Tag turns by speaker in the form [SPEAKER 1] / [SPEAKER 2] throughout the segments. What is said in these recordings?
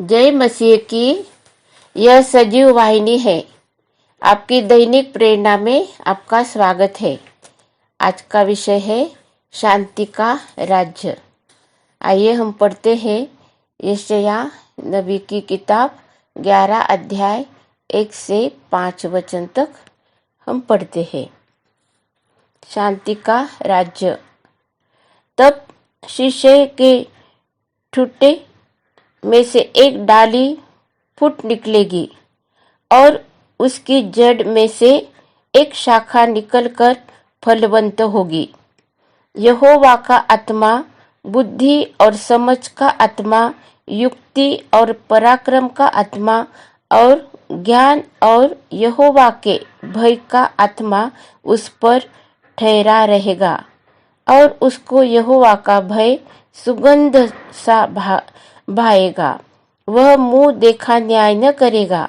[SPEAKER 1] जय मसीह की यह सजीव वाहिनी है। आपकी दैनिक प्रेरणा में आपका स्वागत है। आज का विषय है शांति का राज्य। आइए हम पढ़ते हैं यशायाह नबी की किताब 11 अध्याय 1 से 5 वचन तक हम पढ़ते हैं। शांति का राज्य। तब शीशे के ठूठे में से एक डाली फूट निकलेगी और उसकी जड़ में से एक शाखा निकलकर फलवंत होगी। यहोवा का आत्मा बुद्धि और समझ का आत्मा, युक्ति और पराक्रम का आत्मा और ज्ञान और यहोवा के भय का आत्मा उस पर ठहरा रहेगा और उसको यहोवा का भय सुगंध सा भाएगा। वह मुंह देखा न्याय न करेगा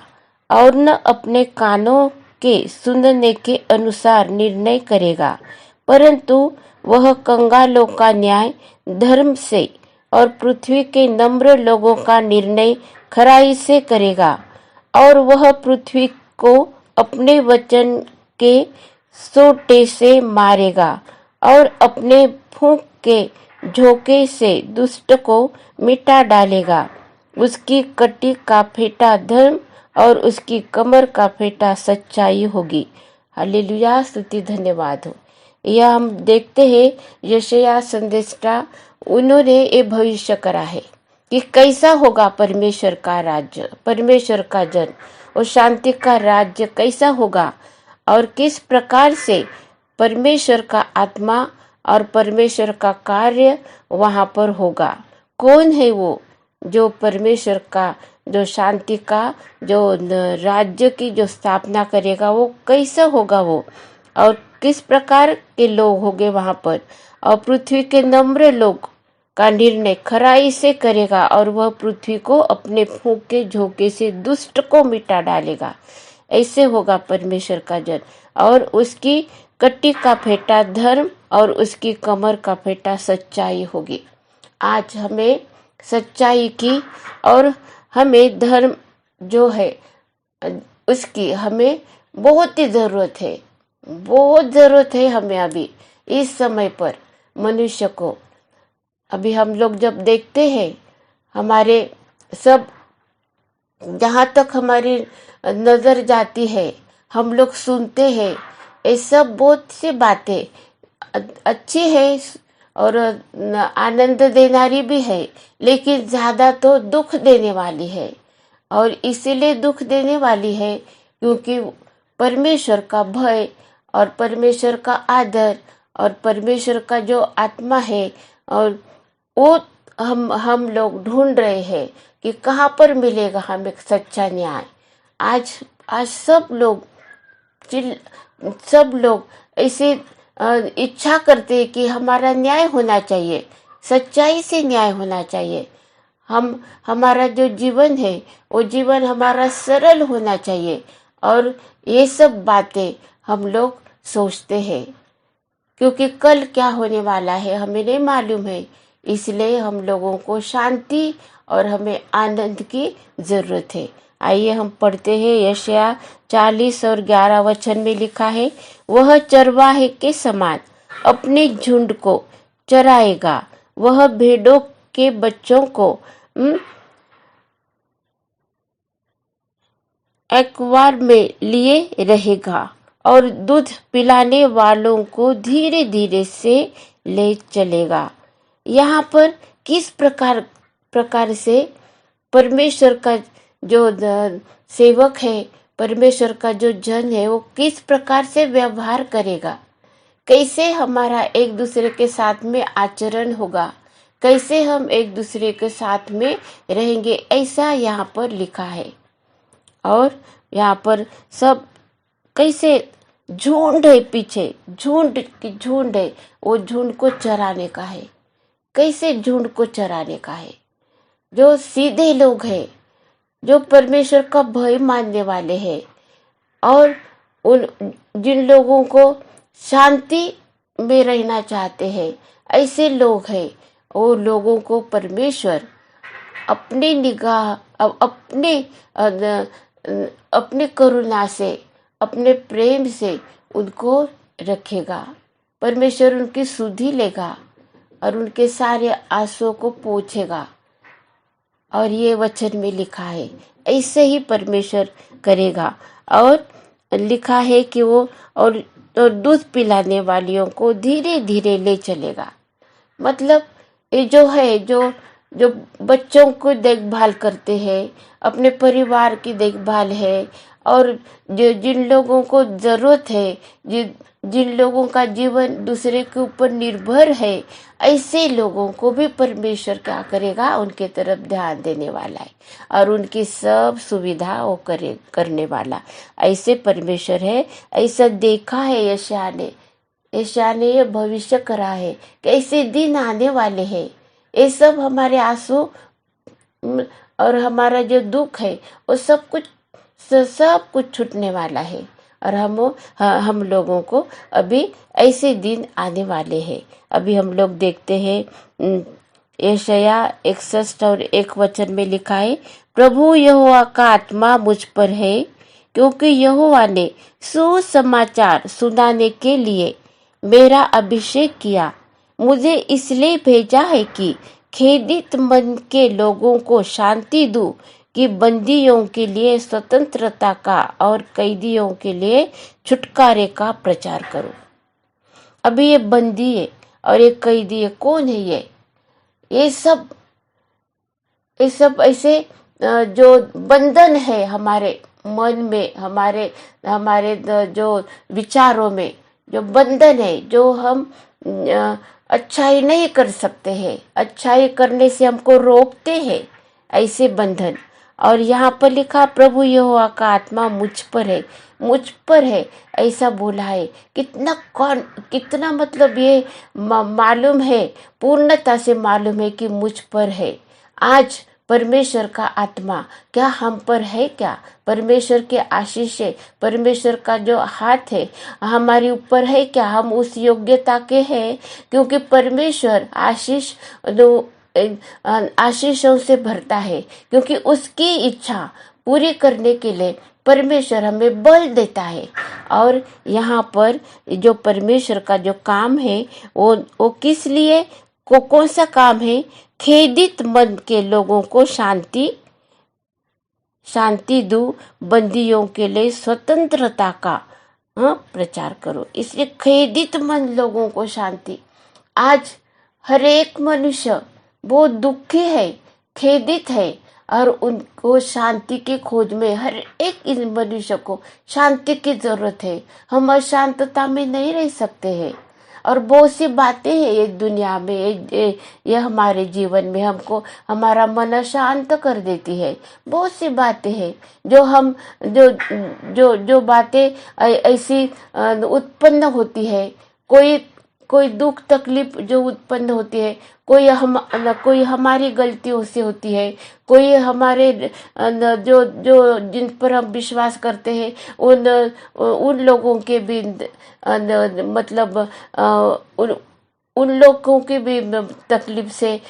[SPEAKER 1] और न अपने कानों के सुनने के अनुसार निर्णय करेगा, परंतु वह कंगालों का न्याय धर्म से और पृथ्वी के नम्र लोगों का निर्णय खराई से करेगा। और वह पृथ्वी को अपने वचन के सोटे से मारेगा और अपने फूंक के झोंके से दुष्ट को मिटा डालेगा। उसकी कटी का फेंटा धर्म और उसकी कमर का फेंटा सच्चाई होगी। हालेलुया, स्तुति धन्यवाद हो। यह हम देखते हैं यशायाह संदेष्टा उन्होंने ये भविष्य करा है कि कैसा होगा परमेश्वर का राज्य, परमेश्वर का जन और शांति का राज्य कैसा होगा और किस प्रकार से परमेश्वर का आत्मा और परमेश्वर का कार्य वहां पर होगा। कौन है वो जो परमेश्वर का, जो शांति का, जो राज्य की जो स्थापना करेगा, वो कैसा होगा वो और किस प्रकार के लोग होंगे वहां पर। और पृथ्वी के नम्र लोग का निर्णय खराई से करेगा और वह पृथ्वी को अपने फूंक के झोंके से दुष्ट को मिटा डालेगा। ऐसे होगा परमेश्वर का जन। और उसकी कटी का फेंटा धर्म और उसकी कमर का फेंटा सच्चाई होगी। आज हमें सच्चाई की और हमें धर्म जो है उसकी हमें बहुत ही जरूरत है, बहुत जरूरत है हमें अभी इस समय पर मनुष्य को। अभी हम लोग जब देखते हैं हमारे सब, जहाँ तक हमारी नजर जाती है, हम लोग सुनते हैं, ये सब बहुत सी बातें अच्छी है और आनंद देनारी भी है, लेकिन ज्यादा तो दुख देने वाली है। और इसीलिए दुख देने वाली है क्योंकि परमेश्वर का भय और परमेश्वर का आदर और परमेश्वर का जो आत्मा है, और वो हम लोग ढूंढ रहे हैं कि कहाँ पर मिलेगा हमें सच्चा न्याय। आज सब लोग ऐसे इच्छा करते हैं कि हमारा न्याय होना चाहिए, सच्चाई से न्याय होना चाहिए। हमारा जो जीवन है वो जीवन हमारा सरल होना चाहिए। और ये सब बातें हम लोग सोचते हैं क्योंकि कल क्या होने वाला है हमें नहीं मालूम है। इसलिए हम लोगों को शांति और हमें आनंद की जरूरत है। आइए हम पढ़ते हैं यशायाह 40 और 11 वचन में लिखा है, वह चरवाहे के समान अपने झुंड को चराएगा, वह भेड़ों के बच्चों को एक्वार में लिए रहेगा और दूध पिलाने वालों को धीरे धीरे से ले चलेगा। यहाँ पर किस प्रकार से परमेश्वर का जो सेवक है, परमेश्वर का जो जन है, वो किस प्रकार से व्यवहार करेगा, कैसे हमारा एक दूसरे के साथ में आचरण होगा, कैसे हम एक दूसरे के साथ में रहेंगे, ऐसा यहाँ पर लिखा है। और यहाँ पर सब कैसे झुंड है, पीछे झुंड है, वो झुंड को चराने का है। कैसे झुंड को चराने का है? जो सीधे लोग हैं, जो परमेश्वर का भय मानने वाले हैं और उन जिन लोगों को शांति में रहना चाहते हैं, ऐसे लोग हैं। वो लोगों को परमेश्वर अपनी निगाह अब अपने करुणा से, अपने प्रेम से उनको रखेगा। परमेश्वर उनकी सुधि लेगा और उनके सारे आंसुओं को पोंछेगा। और ये वचन में लिखा है, ऐसे ही परमेश्वर करेगा। और लिखा है कि वो और दूध पिलाने वालियों को धीरे धीरे ले चलेगा। मतलब ये जो है, जो जो बच्चों को देखभाल करते हैं, अपने परिवार की देखभाल है, और जो जिन लोगों को जरूरत है, जिन लोगों का जीवन दूसरे के ऊपर निर्भर है, ऐसे लोगों को भी परमेश्वर क्या करेगा, उनके तरफ ध्यान देने वाला है और उनकी सब सुविधा वो करने वाला ऐसे परमेश्वर है। ऐसा देखा है यशायाह ने ये भविष्य करा है कि ऐसे दिन आने वाले हैं। ये सब हमारे आंसू और हमारा जो दुख है वो सब कुछ छूटने वाला है। और हम लोगों को अभी ऐसे दिन आने वाले हैं। अभी हम लोग देखते हैं यशायाह 61 और 1 वचन में लिखा है, प्रभु यहोवा का आत्मा मुझ पर है, क्योंकि यहोवा ने सुसमाचार सुनाने के लिए मेरा अभिषेक किया। मुझे इसलिए भेजा है कि खेदित मन के लोगों को शांति दूं, कि बंदियों के लिए स्वतंत्रता का और कैदियों के लिए छुटकारे का प्रचार करो। अभी ये बंदी है और ये कैदी है, कौन है ये सब ऐसे जो बंधन है हमारे मन में, हमारे जो विचारों में जो बंधन है, जो हम अच्छाई नहीं कर सकते हैं, अच्छाई करने से हमको रोकते हैं, ऐसे बंधन। और यहाँ पर लिखा, प्रभु यहोवा का आत्मा मुझ पर है ऐसा बोला है। कितना मतलब ये मालूम है, पूर्णता से मालूम है कि मुझ पर है। आज परमेश्वर का आत्मा क्या हम पर है क्या? परमेश्वर के आशीष है, परमेश्वर का जो हाथ है हमारे ऊपर है क्या? हम उस योग्यता के हैं? क्योंकि परमेश्वर आशीषों से भरता है, क्योंकि उसकी इच्छा पूरी करने के लिए परमेश्वर हमें बल देता है। और यहाँ पर जो परमेश्वर का जो काम है वो किस लिए, कौन सा काम है? खेदित मन के लोगों को शांति दो, बंदियों के लिए स्वतंत्रता का प्रचार करो। इसलिए खेदित मन लोगों को शांति। आज हर एक मनुष्य बहुत दुखी है, खेदित है, और उनको शांति की खोज में हर एक मनुष्य को शांति की जरूरत है। हम अशांतता में नहीं रह सकते हैं। और बहुत सी बातें हैं ये दुनिया में, ये हमारे जीवन में हमको हमारा मन शांत कर देती है। बहुत सी बातें हैं जो हम जो बातें ऐसी उत्पन्न होती है, कोई दुख तकलीफ जो उत्पन्न होती है, कोई हमारी गलतियों से होती है, कोई हमारे जो जिन पर हम विश्वास करते हैं उन लोगों के भी मतलब उन लोगों की भी तकलीफ से,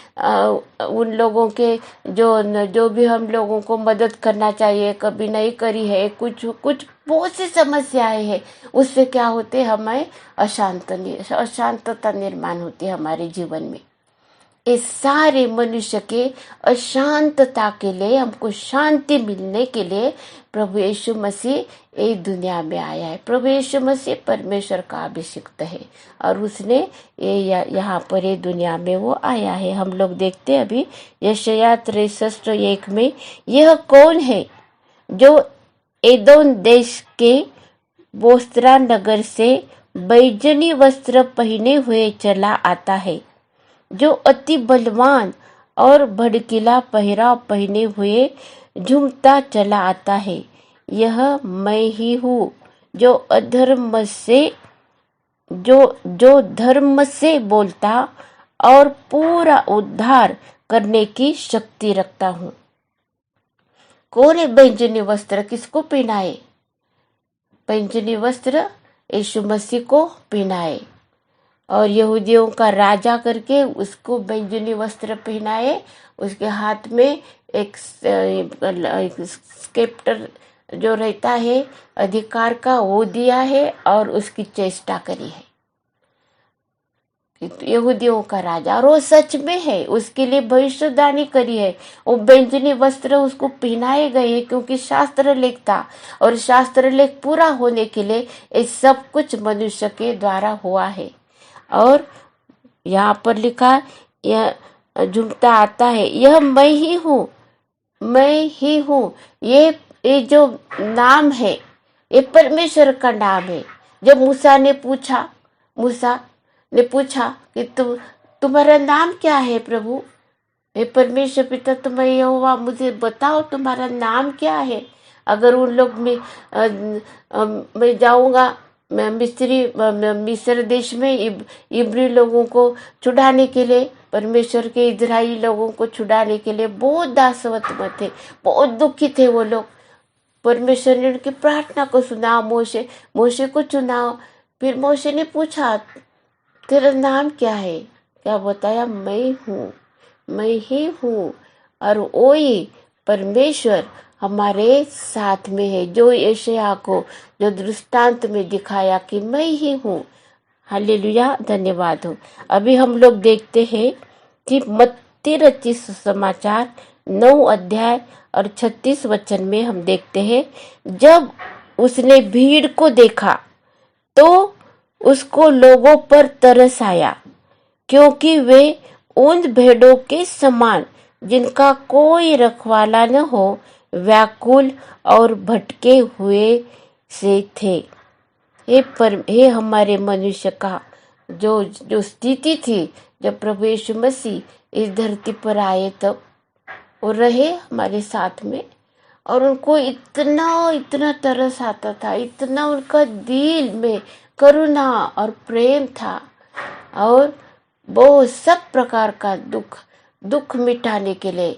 [SPEAKER 1] उन लोगों के जो भी हम लोगों को मदद करना चाहिए कभी नहीं करी है, कुछ बहुत सी समस्याएं हैं, उससे क्या होते, हमें अशांतता निर्माण होती है हमारे जीवन में। इस सारे मनुष्य के अशांतता के लिए, हमको शांति मिलने के लिए प्रभु यीशु मसीह इस दुनिया में आया है। प्रभु यीशु मसीह परमेश्वर का अभिषिक्त है और उसने यहाँ पर ये दुनिया में वो आया है। हम लोग देखते हैं अभी यशायाह 63:1 में, यह कौन है जो एदोम देश के बोस्रा नगर से बैजनी वस्त्र पहने हुए चला आता है, जो अति बलवान और भड़कीला पहराव पहने हुए झूमता चला आता है। यह मैं ही हूँ जो धर्म से बोलता और पूरा उद्धार करने की शक्ति रखता हूँ। कौन है बैंजनी वस्त्र? किसको पहनाए? बैंजनी वस्त्र यीशु मसीह को पहनाए, और यहूदियों का राजा करके उसको बैंजनी वस्त्र पहनाए, उसके हाथ में एक स्केप्टर जो रहता है अधिकार का, वो दिया है और उसकी चेष्टा करी है यहूदियों का राजा, और वो सच में है। उसके लिए भविष्यवाणी करी है, वो बैंजनी वस्त्र उसको पहनाए गए हैं क्योंकि शास्त्र लेख था, और शास्त्र लेख पूरा होने के लिए ये सब कुछ मनुष्य के द्वारा हुआ है। और यहाँ पर लिखा, यह झुमता आता है, यह मैं ही हूँ, मैं ही हूँ। ये जो नाम है ये परमेश्वर का नाम है। जब मूसा ने पूछा कि तुम्हारा नाम क्या है प्रभु, हे परमेश्वर पिता, तुम्हारे यहोवा, मुझे बताओ तुम्हारा नाम क्या है। अगर उन लोग में मैं जाऊंगा, मैं मिस्र देश में इब्री लोगों को छुड़ाने के लिए, परमेश्वर के इजराइली लोगों को छुड़ाने के लिए बहुत दासवत में थे, बहुत दुखी थे वो लोग। परमेश्वर ने उनकी प्रार्थना को सुना, मोशे को चुनाव। फिर मोशे ने पूछा, तेरा नाम क्या है? क्या बताया? मैं हूँ, मैं ही हूँ। और वही परमेश्वर हमारे साथ में है, जो यशायाह को जो दृष्टांत में दिखाया कि मैं ही हूँ। हालेलुया, धन्यवाद हो। अभी हम लोग देखते हैं कि मत्ती रचित सुसमाचार 9 अध्याय और 36 वचन में हम देखते हैं, जब उसने भीड़ को देखा तो उसको लोगों पर तरस आया, क्योंकि वे उन भेड़ों के समान जिनका कोई रखवाला न हो, व्याकुल और भटके हुए से थे। हे हमारे मनुष्य का जो स्थिति थी, जब प्रभु यीशु मसीह इस धरती पर आए तब वो रहे हमारे साथ में, और उनको इतना तरस आता था, इतना उनका दिल में करुणा और प्रेम था, और वो सब प्रकार का दुख मिटाने के लिए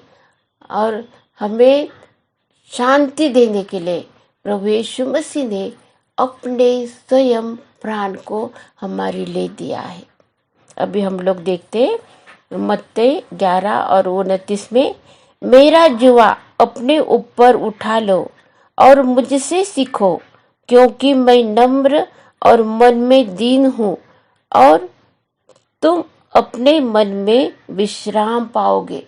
[SPEAKER 1] और हमें शांति देने के लिए प्रभु यीशु मसीह ने अपने स्वयं प्राण को हमारे लिए दिया है। अभी हम लोग देखते हैं मत्ती 11 और 29 में, मेरा जुआ अपने ऊपर उठा लो और मुझसे सीखो, क्योंकि मैं नम्र और मन में दीन हूँ, और तुम अपने मन में विश्राम पाओगे।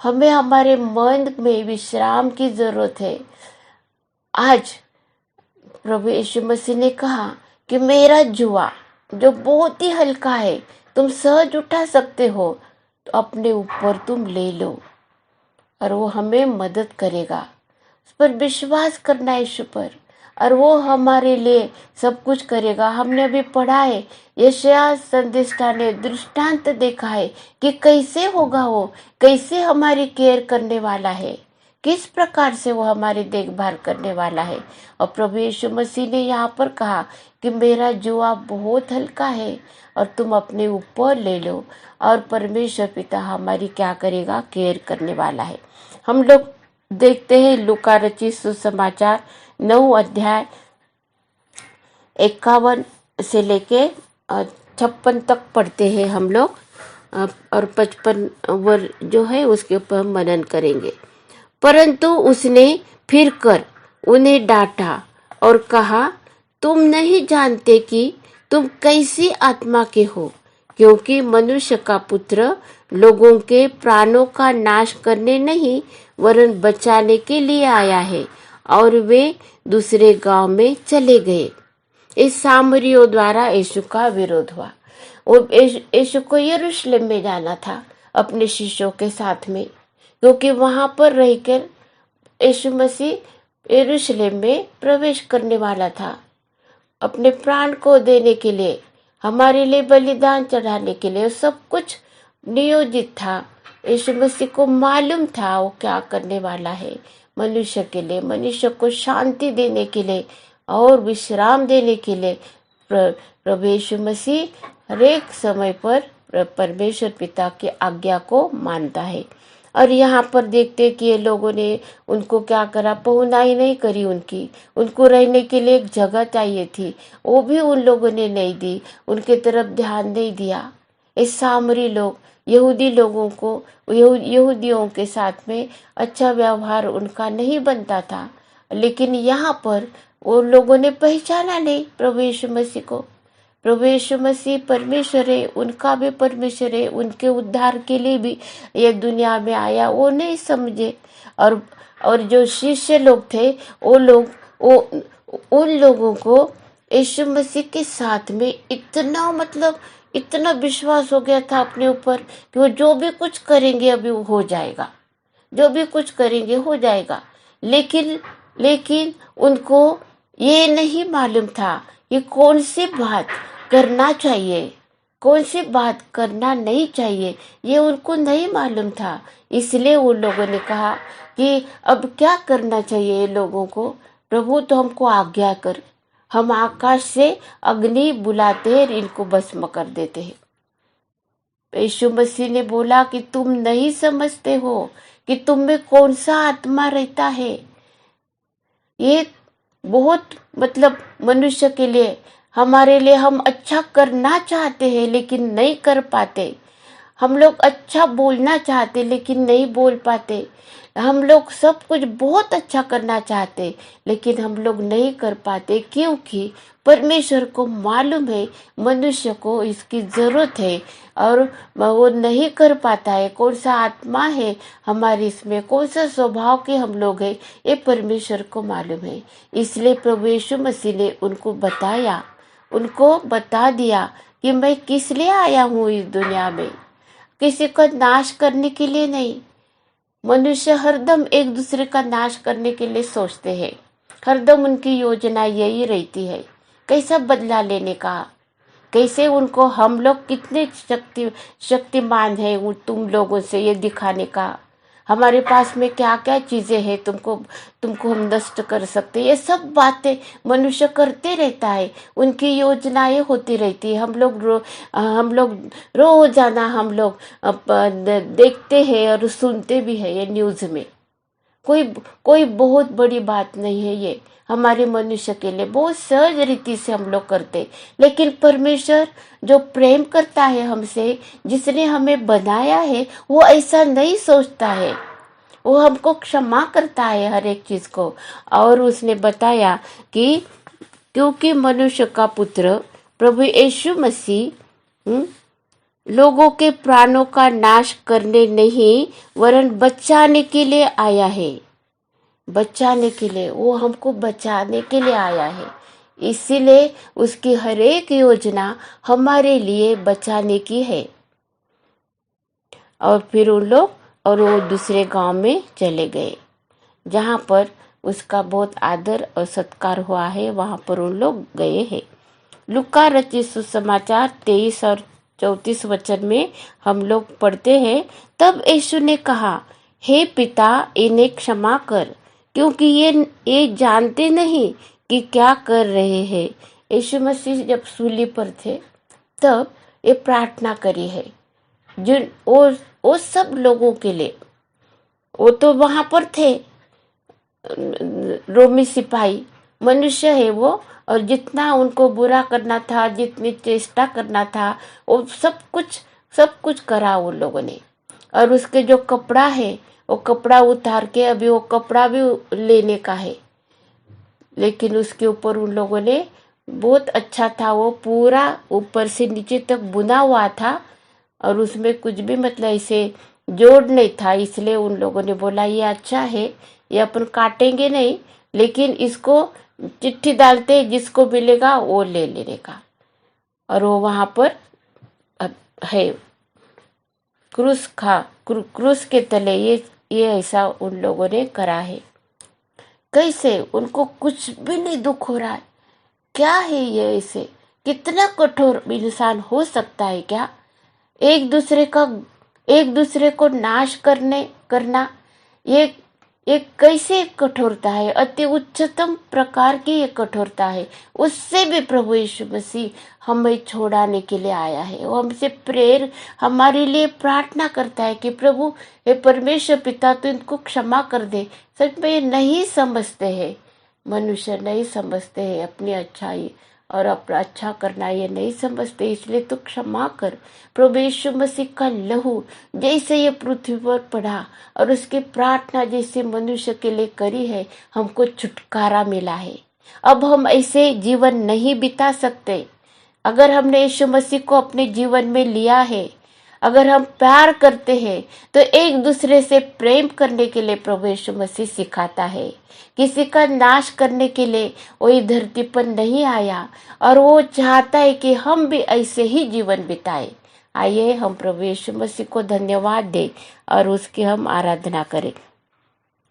[SPEAKER 1] हमें हमारे मन में विश्राम की जरूरत है। आज प्रभु यीशु मसीह ने कहा कि मेरा जुआ जो बहुत ही हल्का है, तुम सहज उठा सकते हो, तो अपने ऊपर तुम ले लो, और वो हमें मदद करेगा। उस पर विश्वास करना है यीशु पर, और वो हमारे लिए सब कुछ करेगा। हमने अभी पढ़ा है, यशायाह संदेष्टा ने दृष्टांत देखा है कि कैसे होगा, वो कैसे हमारी केयर करने वाला है, किस प्रकार से वो हमारी देखभाल करने वाला है। और प्रभु यीशु मसीह ने यहाँ पर कहा कि मेरा जुआ बहुत हल्का है और तुम अपने ऊपर ले लो, और परमेश्वर पिता हमारी क्या करेगा, केयर करने वाला है। हम लोग देखते हैं लूका रचित सुसमाचार 9 अध्याय 51 से लेके 56 तक पढ़ते हैं हम लोग, और 55 वर जो है उसके ऊपर हम मनन करेंगे। परंतु उसने फिर कर उन्हें डांटा और कहा, तुम नहीं जानते कि तुम कैसी आत्मा के हो, क्योंकि मनुष्य का पुत्र लोगों के प्राणों का नाश करने नहीं वरन बचाने के लिए आया है। और वे दूसरे गांव में चले गए। इस सामरियों द्वारा यीशु का विरोध हुआ। वो यीशु को यरूशलेम में जाना था अपने शिष्यों के साथ में, क्योंकि वहां पर रहकर यीशु मसीह यरूशलेम में प्रवेश करने वाला था, अपने प्राण को देने के लिए, हमारे लिए बलिदान चढ़ाने के लिए सब कुछ नियोजित था। यीशु मसीह को मालूम था वो क्या करने वाला है मनुष्य के लिए, मनुष्य को शांति देने के लिए और विश्राम देने के लिए। प्रभु यीशु मसीह हर एक समय पर परमेश्वर पिता की आज्ञा को मानता है। और यहाँ पर देखते कि ये लोगों ने उनको क्या करा, पहुनाई नहीं करी उनको रहने के लिए एक जगह चाहिए थी, वो भी उन लोगों ने नहीं दी, उनके तरफ ध्यान नहीं दिया। ये सामरी लोग यहूदी लोगों को यहूदियों के साथ में अच्छा व्यवहार उनका नहीं बनता था, लेकिन यहाँ पर वो लोगों ने पहचाना नहीं प्रभु यीशु मसीह को। प्रभु यीशु मसीह परमेश्वर है, उनका भी परमेश्वर है, उनके उद्धार के लिए भी ये दुनिया में आया, वो नहीं समझे। और जो शिष्य लोग थे वो लोग उन लोगों को यीशु मसीह के साथ में इतना इतना विश्वास हो गया था अपने ऊपर कि वो जो भी कुछ करेंगे अभी वो हो जाएगा, जो भी कुछ करेंगे हो जाएगा। लेकिन उनको ये नहीं मालूम था कि कौन सी बात करना चाहिए, कौन सी बात करना नहीं चाहिए, ये उनको नहीं मालूम था। इसलिए उन लोगों ने कहा कि अब क्या करना चाहिए ये लोगों को, प्रभु तो हमको आज्ञा कर, हम आकाश से अग्नि बुलाते हैं, इनको भस्म कर देते हैं। यीशु मसीह ने बोला कि तुम नहीं समझते हो कि तुम में कौन सा आत्मा रहता है। ये बहुत मनुष्य के लिए, हमारे लिए, हम अच्छा करना चाहते हैं लेकिन नहीं कर पाते। हम लोग अच्छा बोलना चाहते लेकिन नहीं बोल पाते। हम लोग सब कुछ बहुत अच्छा करना चाहते लेकिन हम लोग नहीं कर पाते, क्योंकि परमेश्वर को मालूम है मनुष्य को इसकी जरूरत है और वो नहीं कर पाता है। कौन सा आत्मा है हमारे इसमें, कौन सा स्वभाव के हम लोग हैं, ये परमेश्वर को मालूम है। इसलिए प्रभु यीशु मसीह ने उनको बता दिया कि मैं किस लिए आया हूँ इस दुनिया में, किसी का नाश करने के लिए नहीं। मनुष्य हरदम एक दूसरे का नाश करने के लिए सोचते हैं, हरदम उनकी योजना यही रहती है कैसा बदला लेने का, कैसे उनको हम लोग कितने शक्तिमान हैं तुम लोगों से ये दिखाने का, हमारे पास में क्या क्या चीजें हैं, तुमको हम नष्ट कर सकते। ये सब बातें मनुष्य करते रहता है, उनकी योजनाएं होती रहती है। हम लोग रोजाना हम लोग देखते हैं और सुनते भी है ये न्यूज में। कोई बहुत बड़ी बात नहीं है, ये हमारे मनुष्य के लिए बहुत सहज रीति से हम लोग करते। लेकिन परमेश्वर जो प्रेम करता है हमसे, जिसने हमें बनाया है, वो ऐसा नहीं सोचता है। वो हमको क्षमा करता है हर एक चीज को। और उसने बताया कि क्योंकि मनुष्य का पुत्र प्रभु यीशु मसीह लोगों के प्राणों का नाश करने नहीं वरन बचाने के लिए आया है। बचाने के लिए, वो हमको बचाने के लिए आया है। इसीलिए उसकी हर एक योजना हमारे लिए बचाने की है। और फिर वो दूसरे गांव में चले गए जहां पर उसका बहुत आदर और सत्कार हुआ है, वहां पर उन लोग गए हैं। लूका रचित सुसमाचार 23 और 34 वचन में हम लोग पढ़ते हैं, तब यीशु ने कहा, हे पिता, इन्हें क्षमा कर, क्योंकि ये जानते नहीं कि क्या कर रहे हैं। यीशु मसीह जब सूली पर थे तब ये प्रार्थना करी है जिन वो सब लोगों के लिए। वो तो वहां पर थे, रोमी सिपाही मनुष्य है वो, और जितना उनको बुरा करना था, जितनी चेष्टा करना था, वो सब कुछ करा उन लोगों ने। और उसके जो कपड़ा है, वो कपड़ा उतार के अभी वो कपड़ा भी लेने का है, लेकिन उसके ऊपर उन लोगों ने बहुत अच्छा था, वो पूरा ऊपर से नीचे तक बुना हुआ था और उसमें कुछ भी ऐसे जोड़ नहीं था। इसलिए उन लोगों ने बोला ये अच्छा है, ये अपन काटेंगे नहीं, लेकिन इसको चिट्ठी डालते, जिसको मिलेगा वो ले लेने का। और वो वहां पर है क्रूस के तले ये ऐसा उन लोगों ने करा है। कैसे उनको कुछ भी नहीं दुख हो रहा है, क्या है ये, ऐसे कितना कठोर इंसान हो सकता है क्या? एक दूसरे को नाश करना ये कैसे कठोरता है, अति उच्चतम प्रकार की ये कठोरता है। उससे भी प्रभु यीशु मसीह हमें छोड़ाने के लिए आया है। वो हमसे हमारे लिए प्रार्थना करता है कि प्रभु, हे परमेश्वर पिता, तो इनको क्षमा कर दे। सच में ये नहीं समझते हैं, मनुष्य नहीं समझते हैं अपनी अच्छाई और अपना अच्छा करना ये नहीं समझते, इसलिए तो क्षमा कर। प्रभु यीशु मसीह का लहू जैसे ये पृथ्वी पर पड़ा और उसकी प्रार्थना जैसे मनुष्य के लिए करी है, हमको छुटकारा मिला है। अब हम ऐसे जीवन नहीं बिता सकते। अगर हमने यीशु मसीह को अपने जीवन में लिया है, अगर हम प्यार करते हैं, तो एक दूसरे से प्रेम करने के लिए प्रभु यीशु मसीह सिखाता है। किसी का नाश करने के लिए वो इस धरती पर नहीं आया और वो चाहता है कि हम भी ऐसे ही जीवन बिताए। आइए हम प्रभु यीशु मसीह को धन्यवाद दें और उसकी हम आराधना करें।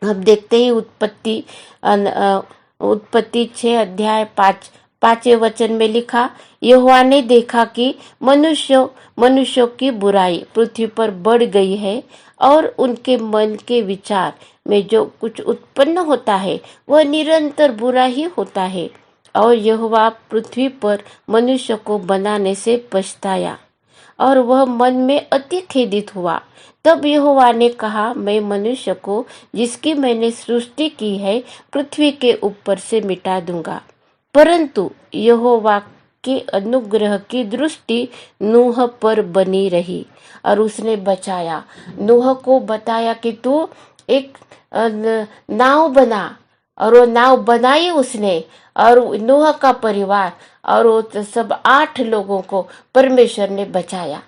[SPEAKER 1] हम देखते हैं उत्पत्ति 6 अध्याय 5वें वचन में लिखा, यहोवा ने देखा कि मनुष्यों की बुराई पृथ्वी पर बढ़ गई है और उनके मन के विचार में जो कुछ उत्पन्न होता है वह निरंतर बुरा ही होता है। और यहोवा पृथ्वी पर मनुष्य को बनाने से पछताया और वह मन में अति खेदित हुआ। तब यहोवा ने कहा, मैं मनुष्य को जिसकी मैंने सृष्टि की है पृथ्वी के ऊपर से मिटा दूंगा। परंतु यहोवा के अनुग्रह की दृष्टि नूह पर बनी रही और उसने बचाया। नूह को बताया कि तू एक नाव बना, और वो नाव बनाई उसने, और नूह का परिवार और वो सब 8 लोगों को परमेश्वर ने बचाया।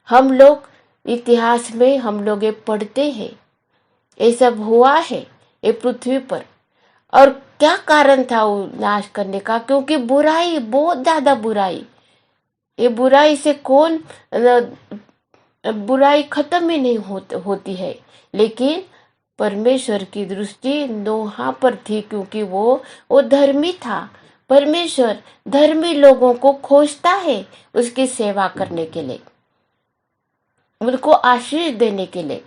[SPEAKER 1] हम लोग इतिहास में हम लोग ये पढ़ते हैं, ये सब हुआ है ये पृथ्वी पर। और क्या कारण था वो नाश करने का? क्योंकि बुराई, बहुत ज्यादा बुराई। ये बुराई से कौन बुराई खत्म ही नहीं होती है। लेकिन परमेश्वर की दृष्टि नोहा पर थी, क्योंकि वो धर्मी था। परमेश्वर धर्मी लोगों को खोजता है उसकी सेवा करने के लिए, उनको आशीष देने के लिए।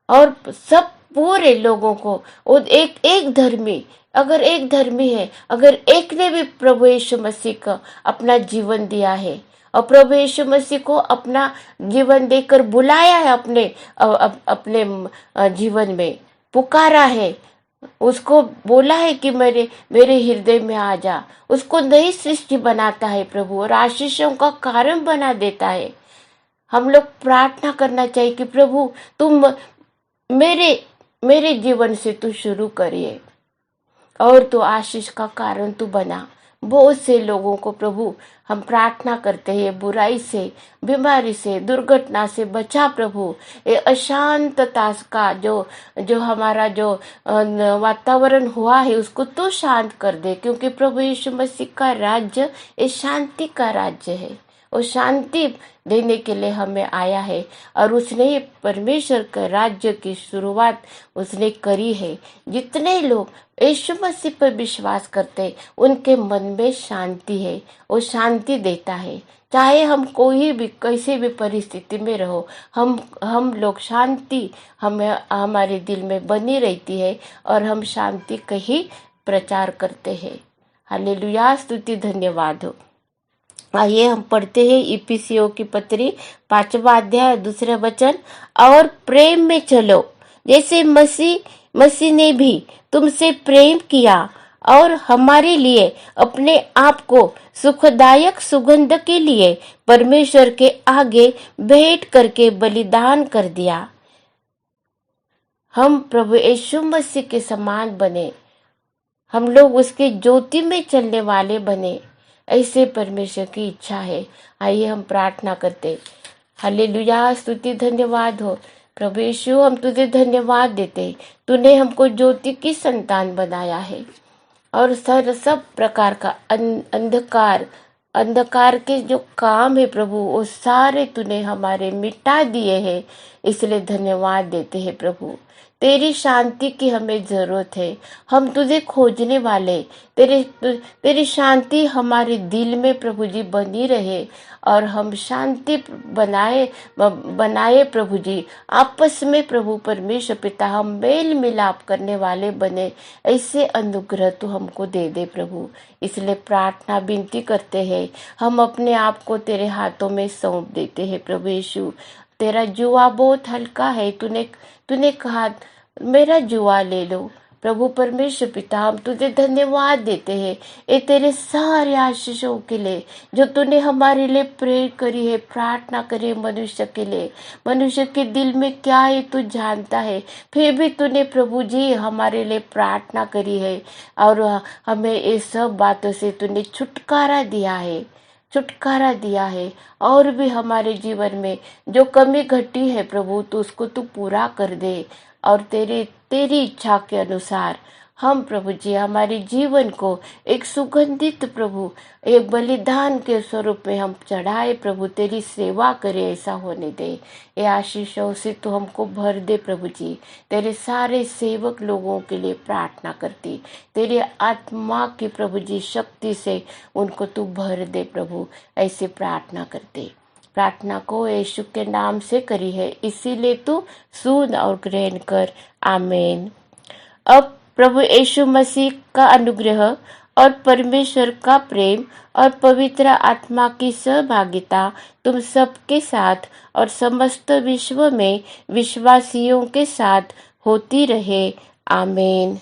[SPEAKER 1] और सब पूरे लोगों को, वो एक धर्मी, अगर एक धर्मी है, अगर एक ने भी प्रभु यीशु मसीह का अपना जीवन दिया है और प्रभु यीशु मसीह को अपना जीवन देकर बुलाया है अपने जीवन में, पुकारा है, उसको बोला है कि मेरे हृदय में आ जा, उसको नई सृष्टि बनाता है प्रभु और आशीषों का कारण बना देता है। हम लोग प्रार्थना करना चाहिए कि प्रभु तुम मेरे जीवन से तू शुरू करिए और तू आशीष का कारण तू बना। बहुत से लोगों को प्रभु हम प्रार्थना करते हैं, बुराई से, बीमारी से, दुर्घटना से बचा प्रभु। ये अशांतता का जो हमारा जो वातावरण हुआ है उसको तू शांत कर दे, क्योंकि प्रभु यीशु मसीह का राज्य ये शांति का राज्य है। वो शांति देने के लिए हमें आया है और उसने परमेश्वर के राज्य की शुरुआत उसने करी है। जितने लोग यीशु मसीह पर विश्वास करते उनके मन में शांति है, वो शांति देता है। चाहे हम कोई भी कैसे भी परिस्थिति में रहो, हम लोग शांति हमारे दिल में बनी रहती है और हम शांति का ही प्रचार करते हैं। हालेलुया, स्तुति धन्यवाद हो। आइए हम पढ़ते हैं इफिसियों की पत्री 5वां अध्याय 2 वचन, और प्रेम में चलो जैसे मसीह ने भी तुमसे प्रेम किया और हमारे लिए अपने आप को सुखदायक सुगंध के लिए परमेश्वर के आगे भेंट करके बलिदान कर दिया। हम प्रभु यीशु मसीह के समान बने, हम लोग उसके ज्योति में चलने वाले बने, ऐसे परमेश्वर की इच्छा है। आइए हम प्रार्थना करते। हालेलुया, स्तुति धन्यवाद हो प्रभु यीशु, हम तुझे धन्यवाद देते। तूने हमको ज्योति की संतान बनाया है और सब प्रकार का अंधकार के जो काम है प्रभु वो सारे तूने हमारे मिटा दिए हैं। इसलिए धन्यवाद देते हैं प्रभु। तेरी शांति की हमें जरूरत है, हम तुझे खोजने वाले, तेरी शांति हमारे दिल में प्रभु जी बनी रहे और हम शांति बनाए प्रभु जी। आपस में प्रभु परमेश्वर पिता हम मेल मिलाप करने वाले बने, ऐसे अनुग्रह तू हमको दे दे प्रभु। इसलिए प्रार्थना विनती करते हैं, हम अपने आप को तेरे हाथों में सौंप देते हैं प्रभु यीशु। तेरा जुआ बहुत हल्का है, तूने कहा मेरा जुआ ले लो, प्रभु परमेश्वर पिता, हम तुझे धन्यवाद देते हैं ये तेरे सारे आशीषों के लिए जो तूने हमारे लिए प्रेयर करी है, प्रार्थना करी है मनुष्य के लिए। मनुष्य के दिल में क्या है तू जानता है, फिर भी तूने प्रभु जी हमारे लिए प्रार्थना करी है और हमें ये सब बातों से तूने छुटकारा दिया है, छुटकारा दिया है। और भी हमारे जीवन में जो कमी घटी है प्रभु, तो उसको तू पूरा कर दे और तेरी इच्छा के अनुसार हम प्रभु जी हमारे जीवन को एक सुगंधित प्रभु, एक बलिदान के स्वरूप में हम चढ़ाए प्रभु, तेरी सेवा करे, ऐसा होने दे। ये आशीषों से तू हमको भर दे प्रभु जी। तेरे सारे सेवक लोगों के लिए प्रार्थना करती, तेरी आत्मा की प्रभु जी शक्ति से उनको तू भर दे प्रभु, ऐसे प्रार्थना करते। प्रार्थना को यीशु के नाम से करी है, इसीलिए तू सुन और ग्रहण कर। आमीन। अब प्रभु यीशु मसीह का अनुग्रह और परमेश्वर का प्रेम और पवित्र आत्मा की सहभागिता तुम सबके साथ और समस्त विश्व में विश्वासियों के साथ होती रहे। आमीन।